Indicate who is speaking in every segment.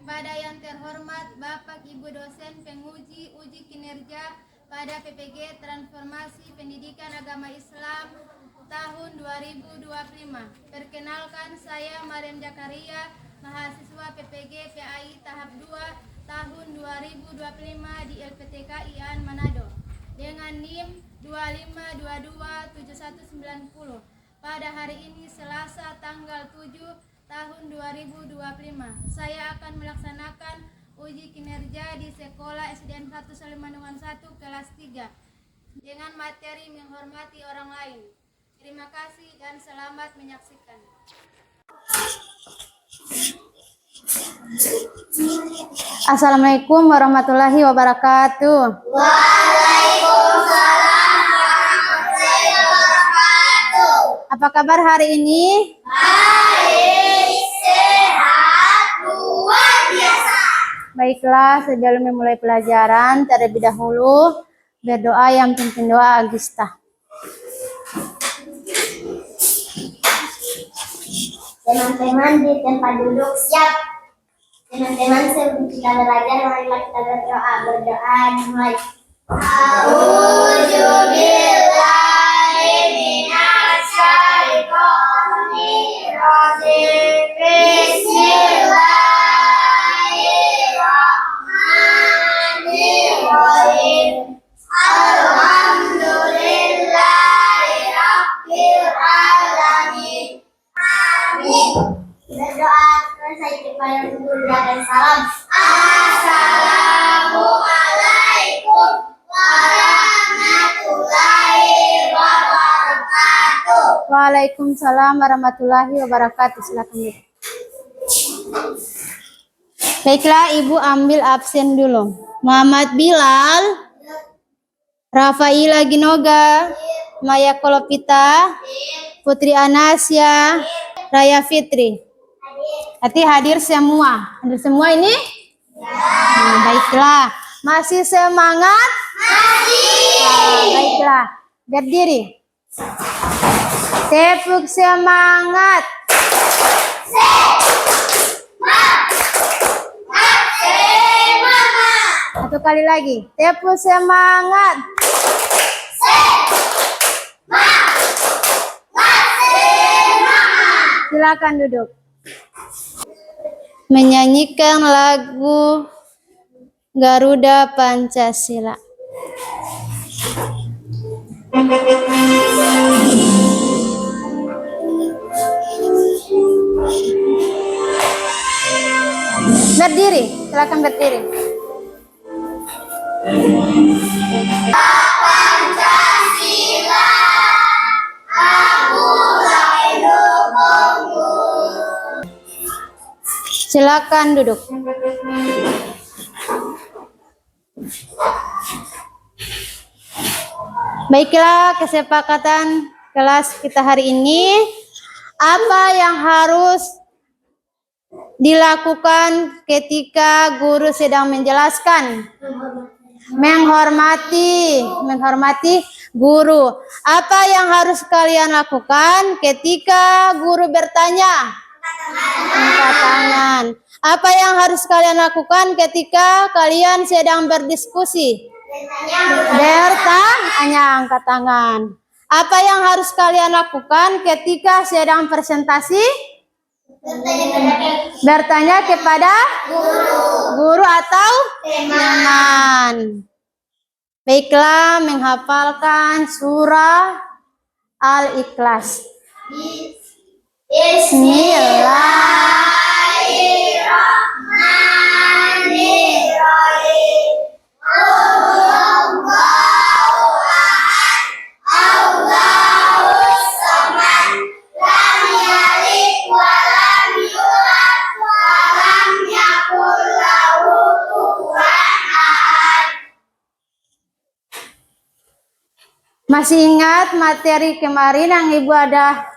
Speaker 1: Kepada yang terhormat Bapak Ibu dosen penguji uji kinerja pada PPG Transformasi Pendidikan Agama Islam tahun 2025. Perkenalkan, saya Mariam Jakaria, mahasiswa PPG PAI tahap 2 tahun 2025 di LPTK IAN Manado dengan NIM 25227190. Pada hari ini Selasa tanggal 7 tahun 2025, saya akan melaksanakan uji kinerja di Sekolah SDN 1 Salimanungan 1 kelas 3 dengan materi menghormati orang lain. Terima kasih dan selamat menyaksikan.
Speaker 2: Assalamualaikum warahmatullahi wabarakatuh.
Speaker 3: Waalaikumsalam warahmatullahi wabarakatuh.
Speaker 2: Apa kabar hari ini?
Speaker 3: Baik, sehat, luar biasa.
Speaker 2: Baiklah, sebelum memulai pelajaran, terlebih dahulu berdoa yang pimpin doa Agista.
Speaker 3: Teman-teman di tempat duduk siap. Teman-teman sebelum kita belajar, marilah kita berdoa. Berdoa dimulai. A'udzubillahi minasyaitonirrajim. Bismillahirrahmanirrahim. Alhamdulillahirabbil alamin. Amin. Berdoa selesai kepada guru dan salam. Assalamualaikum warahmatullahi wabarakatuh.
Speaker 2: Waalaikumsalam warahmatullahi wabarakatuh. Silakan Bu. Baiklah, Ibu ambil absen dulu. Muhammad Bilal, Rafaila Ginoga, Maya Kolopita, Putri Anasya, Raya Fitri. Hati hadir semua. Hadir semua ini? Nah, baiklah. Masih semangat? Masih. Baiklah. Berdiri. Tepuk semangat. Satu kali lagi. Tepuk semangat. Silakan duduk. Menyanyikan lagu Garuda Pancasila. Berdiri, silakan berdiri.
Speaker 3: Pancasila, aku hidupmu.
Speaker 2: Silakan duduk. Baiklah, kesepakatan kelas kita hari ini, apa yang harus dilakukan ketika guru sedang menjelaskan? Menghormati guru. Apa yang harus kalian lakukan ketika guru bertanya? Angkat tangan. Apa yang harus kalian lakukan ketika kalian sedang berdiskusi? Bertanya, angkat tangan. Apa yang harus kalian lakukan ketika sedang presentasi? Bertanya kepada guru atau teman. Baiklah, menghafalkan surah Al-Ikhlas.
Speaker 3: Bismillahirrahmanirrahim. Allahu ahad, Allahus samad, lam yalid wa lam yulad wa lam yakul lahu kufuwan ahad.
Speaker 2: Masih ingat materi kemarin yang Ibu ada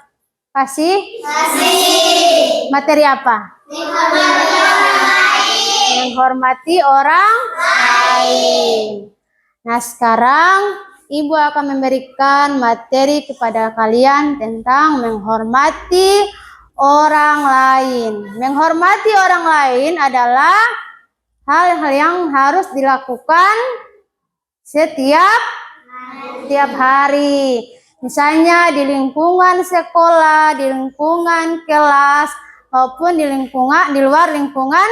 Speaker 2: kasih?
Speaker 3: Masih.
Speaker 2: Materi apa? Menghormati orang lain. Nah, sekarang Ibu akan memberikan materi kepada kalian tentang menghormati orang lain. Menghormati orang lain adalah hal-hal yang harus dilakukan setiap hari. Misalnya di lingkungan sekolah, di lingkungan kelas, maupun di luar lingkungan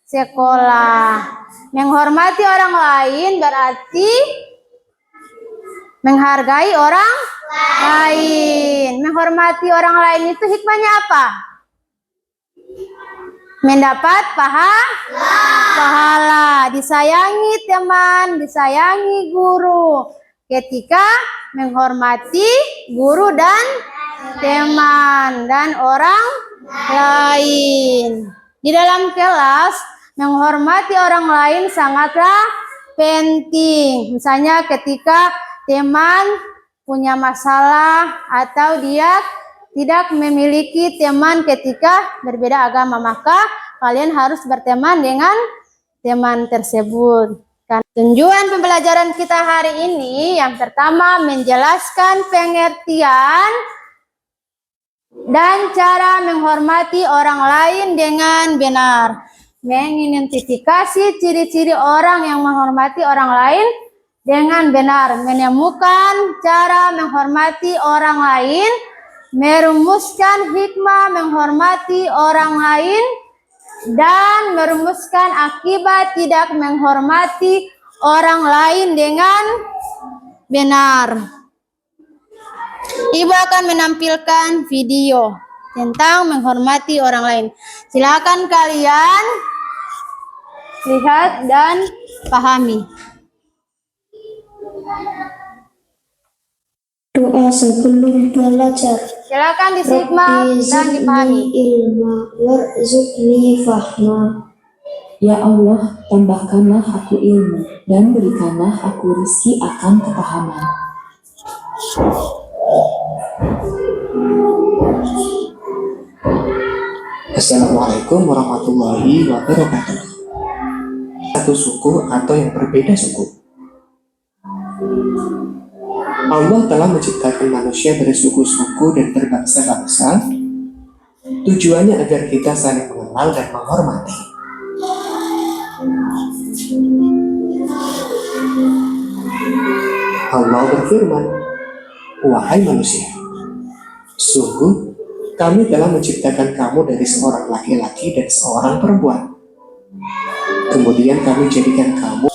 Speaker 2: sekolah. Menghormati orang lain berarti menghargai orang lain. Menghormati orang lain itu hikmahnya apa? Mendapat pahala, disayangi teman, disayangi guru. Ketika menghormati guru dan teman dan orang lain. Di dalam kelas, menghormati orang lain sangatlah penting. Misalnya ketika teman punya masalah atau dia tidak memiliki teman ketika berbeda agama, maka kalian harus berteman dengan teman tersebut. Tujuan pembelajaran kita hari ini yang pertama menjelaskan pengertian dan cara menghormati orang lain dengan benar. Mengidentifikasi ciri-ciri orang yang menghormati orang lain dengan benar. Menemukan cara menghormati orang lain. Merumuskan hikmah menghormati orang lain. Dan merumuskan akibat tidak menghormati orang lain dengan benar. Ibu akan menampilkan video tentang menghormati orang lain. Silakan kalian lihat dan pahami.
Speaker 4: Doa sebelum belajar.
Speaker 2: Silakan disimak dan dipahami.
Speaker 4: Ilma warzuqni fahma.
Speaker 5: Ya Allah, tambahkanlah aku ilmu dan berikanlah aku rizki akan kepahaman.
Speaker 6: Assalamualaikum warahmatullahi wabarakatuh. Satu suku atau yang berbeda suku. Allah telah menciptakan manusia bersuku-suku dan berbangsa-bangsa. Tujuannya agar kita saling mengenal dan menghormati. Allah berfirman, "Wahai manusia, sungguh kami telah menciptakan kamu dari seorang laki-laki dan seorang perempuan. Kemudian kami jadikan kamu.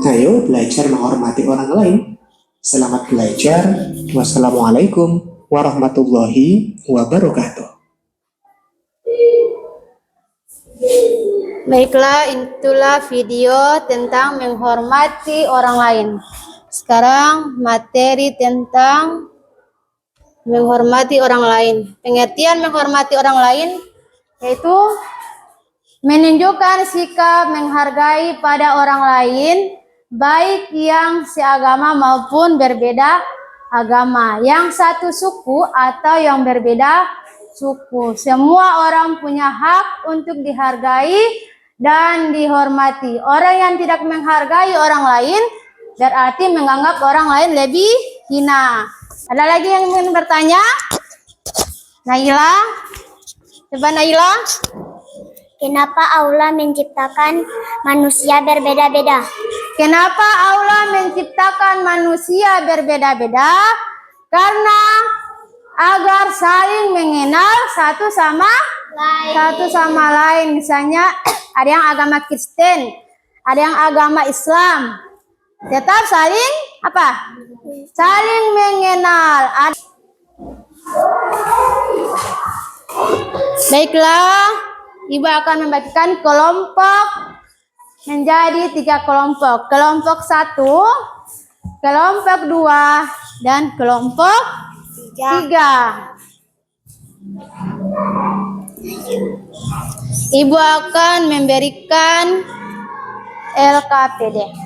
Speaker 6: Ayo belajar menghormati orang lain. Selamat belajar. Wassalamualaikum warahmatullahi wabarakatuh."
Speaker 2: Baiklah, itulah video tentang menghormati orang lain. Sekarang materi tentang menghormati orang lain. Pengertian menghormati orang lain yaitu menunjukkan sikap menghargai pada orang lain, baik yang seagama maupun berbeda agama, yang satu suku atau yang berbeda suku. Semua orang punya hak untuk dihargai dan dihormati. Orang yang tidak menghargai orang lain berarti menganggap orang lain lebih hina. Ada lagi yang ingin bertanya? Naila? Coba Naila.
Speaker 3: Kenapa Allah menciptakan manusia berbeda-beda?
Speaker 2: Kenapa Allah menciptakan manusia berbeda-beda? Karena agar saling mengenal satu sama lain. Misalnya ada yang agama Kristen, ada yang agama Islam. Tetap saling apa? Saling mengenal. Baiklah, Ibu akan membagikan kelompok menjadi 3 kelompok. Kelompok 1, kelompok 2, dan kelompok 3. Ibu akan memberikan LKPD.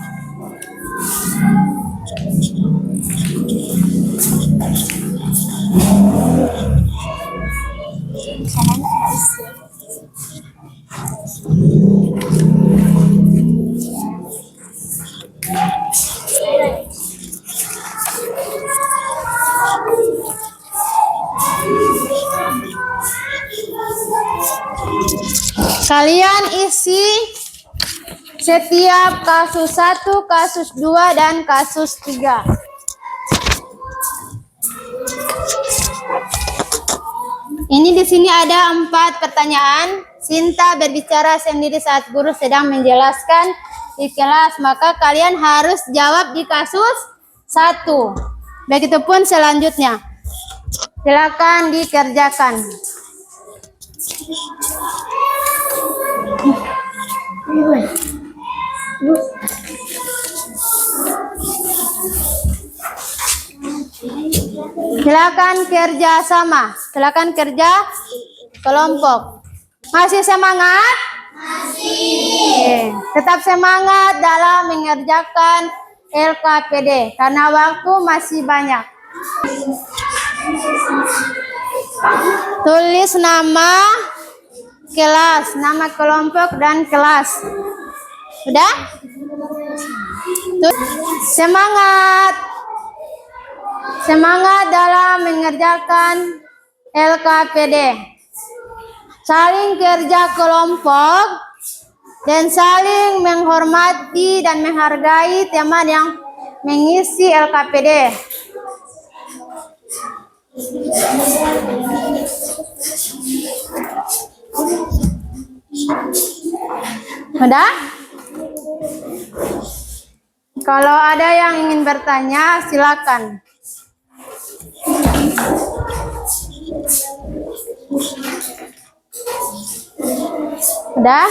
Speaker 2: mengisi setiap kasus 1, kasus 2, dan kasus 3. Ini di sini ada 4 pertanyaan. Sinta berbicara sendiri saat guru sedang menjelaskan di kelas, maka kalian harus jawab di kasus 1. Begitupun selanjutnya. Silakan dikerjakan. Silakan kerja sama. Silakan kerja kelompok. Masih semangat? Masih. Tetap semangat dalam mengerjakan LKPD karena waktu masih banyak. Tulis nama kelas, nama kelompok dan kelas. Sudah? Semangat. Semangat dalam mengerjakan LKPD. Saling kerja kelompok dan saling menghormati dan menghargai teman yang mengisi LKPD. Sudah? Kalau ada yang ingin bertanya, silakan. Udah?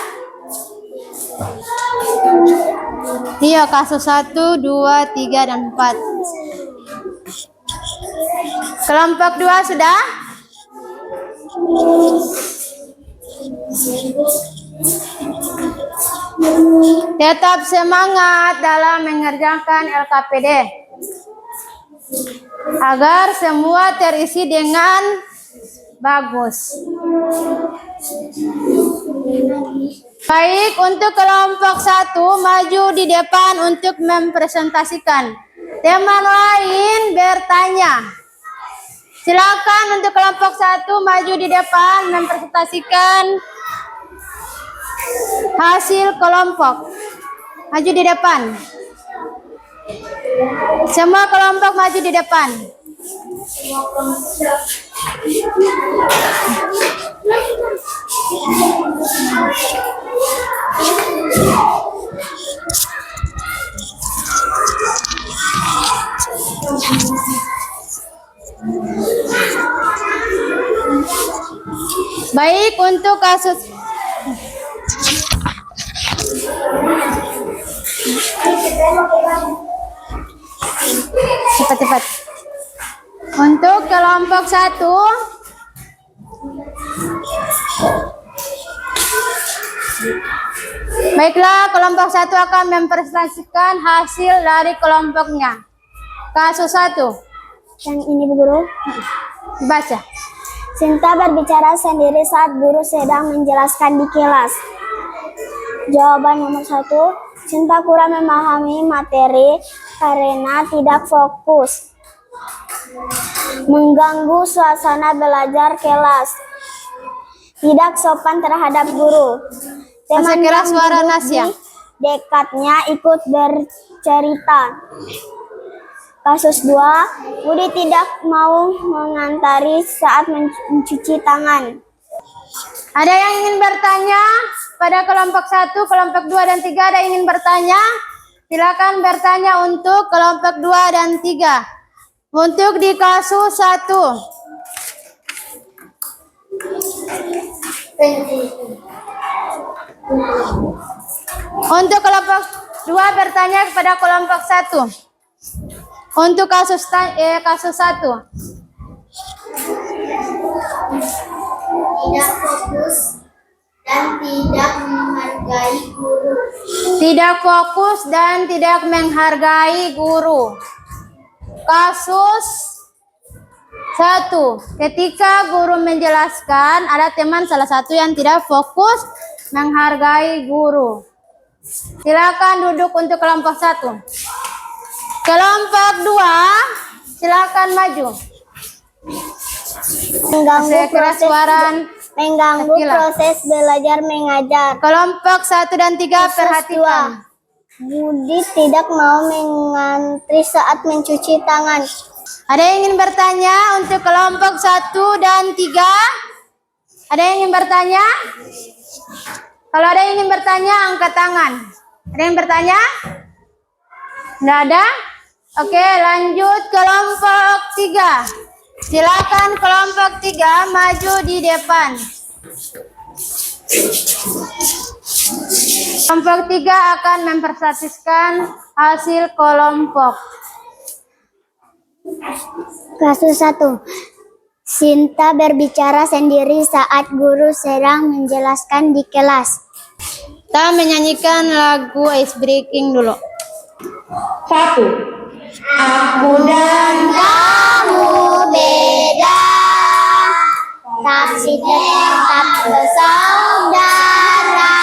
Speaker 2: Iya, kasus 1, 2, 3, dan 4. Kelompok 2 sudah? Tetap semangat dalam mengerjakan LKPD agar semua terisi dengan bagus. Baik, untuk kelompok 1 maju di depan untuk mempresentasikan. Teman lain bertanya. Silakan untuk kelompok 1 maju di depan mempresentasikan hasil kelompok. Maju di depan. Semua kelompok maju di depan. Baik, untuk kasus cepat-cepat. Untuk kelompok 1 baiklah, kelompok 1 akan mempresentasikan hasil dari kelompoknya. Kasus 1.
Speaker 3: Yang ini Bu Guru.
Speaker 2: Baca.
Speaker 3: Sinta berbicara sendiri saat guru sedang menjelaskan di kelas. Jawaban nomor 1. Sinta kurang memahami materi karena tidak fokus. Mengganggu suasana belajar kelas. Tidak sopan terhadap guru. Teman
Speaker 2: keras
Speaker 3: yang
Speaker 2: suara
Speaker 3: duduk
Speaker 2: Nasya.
Speaker 3: di dekatnya ikut bercerita. Kasus 2, Budi tidak mau mengantari saat mencuci tangan.
Speaker 2: Ada yang ingin bertanya pada kelompok 1, kelompok 2, dan 3? Ada yang ingin bertanya? Silakan bertanya untuk kelompok 2 dan 3. Untuk di kasus 1. Untuk kelompok 2 bertanya kepada kelompok 1. Untuk kasus 1.
Speaker 3: Tidak fokus dan tidak menghargai guru.
Speaker 2: Tidak fokus dan tidak menghargai guru. Kasus 1. Ketika guru menjelaskan, ada teman salah satu yang tidak fokus menghargai guru. Silakan duduk untuk kelompok 1. Kelompok 2, silakan maju.
Speaker 3: Mengganggu
Speaker 2: Saya keras
Speaker 3: proses
Speaker 2: suara
Speaker 3: mengganggu
Speaker 2: Tekilah.
Speaker 3: proses belajar mengajar.
Speaker 2: Kelompok 1 dan 3
Speaker 3: Khusus
Speaker 2: perhatikan.
Speaker 3: 2. Budi tidak mau mengantri saat mencuci tangan.
Speaker 2: Ada yang ingin bertanya untuk kelompok 1 dan 3? Ada yang ingin bertanya? Kalau ada yang ingin bertanya, angkat tangan. Ada yang bertanya? Tidak ada? Oke, lanjut kelompok 3. Silakan kelompok 3 maju di depan. Kelompok 3 akan mempresentasikan hasil kelompok.
Speaker 3: Kasus 1. Sinta berbicara sendiri saat guru sedang menjelaskan di kelas.
Speaker 2: Kita menyanyikan lagu Ice Breaking dulu.
Speaker 5: 1.
Speaker 3: Aku dan kamu beda, tapi tetap bersaudara.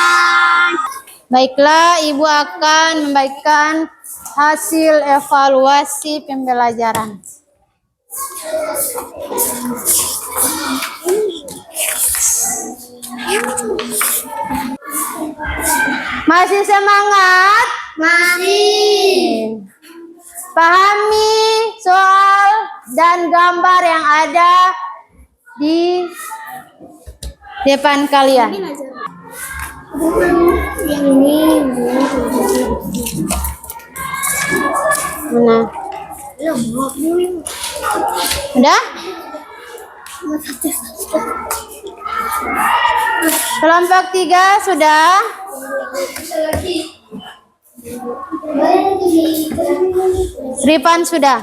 Speaker 2: Baiklah, Ibu akan membagikan hasil evaluasi pembelajaran. Masih semangat?
Speaker 3: Masih.
Speaker 2: Pahami soal dan gambar yang ada di depan kalian. Mana? Udah? Kelompok 3 sudah? Ripan sudah?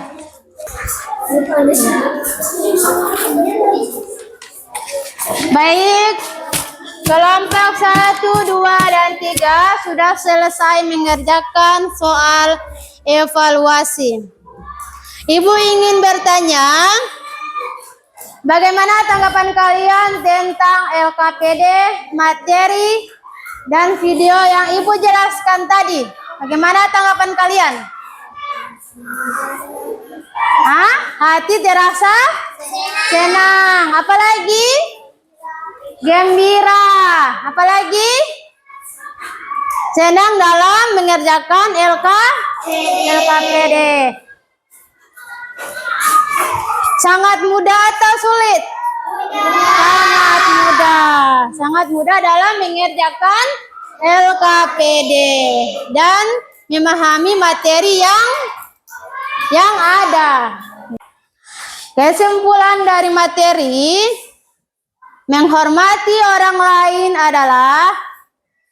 Speaker 2: Baik, kelompok 1, 2, dan 3 sudah selesai mengerjakan soal evaluasi. Ibu ingin bertanya, bagaimana tanggapan kalian tentang LKPD, materi, dan video yang Ibu jelaskan tadi? Bagaimana tanggapan kalian? Hah? Hati terasa senang. Apalagi? Gembira. Apalagi? Senang dalam mengerjakan LKPD. Sangat mudah atau sulit? Sangat mudah. Sangat mudah dalam mengerjakan LKPD dan memahami materi yang ada. Kesimpulan dari materi, menghormati orang lain adalah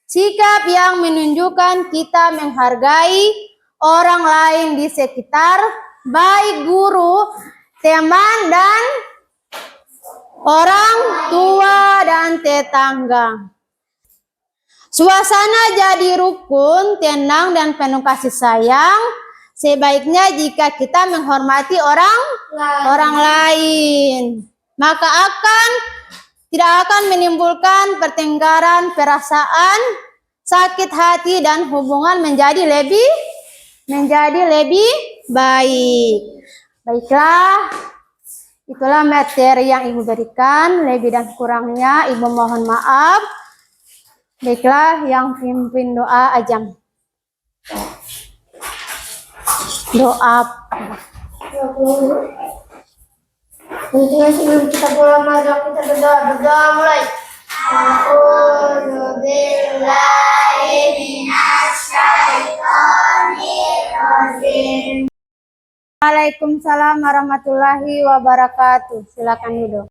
Speaker 2: sikap yang menunjukkan kita menghargai orang lain di sekitar, baik guru, teman, dan orang tua dan tetangga. Suasana jadi rukun, tenang, dan penuh kasih sayang. Sebaiknya jika kita menghormati orang lain, maka tidak akan menimbulkan pertengkaran, perasaan, sakit hati, dan hubungan menjadi lebih baik. Baiklah, itulah materi yang Ibu berikan. Lebih dan kurangnya Ibu mohon maaf. Baiklah, yang pimpin doa Ajam. Doa.
Speaker 3: Tentunya sebelum kita pulang mari kita berdoa mulai.
Speaker 2: Waalaikumsalam warahmatullahi wabarakatuh. Silakan duduk.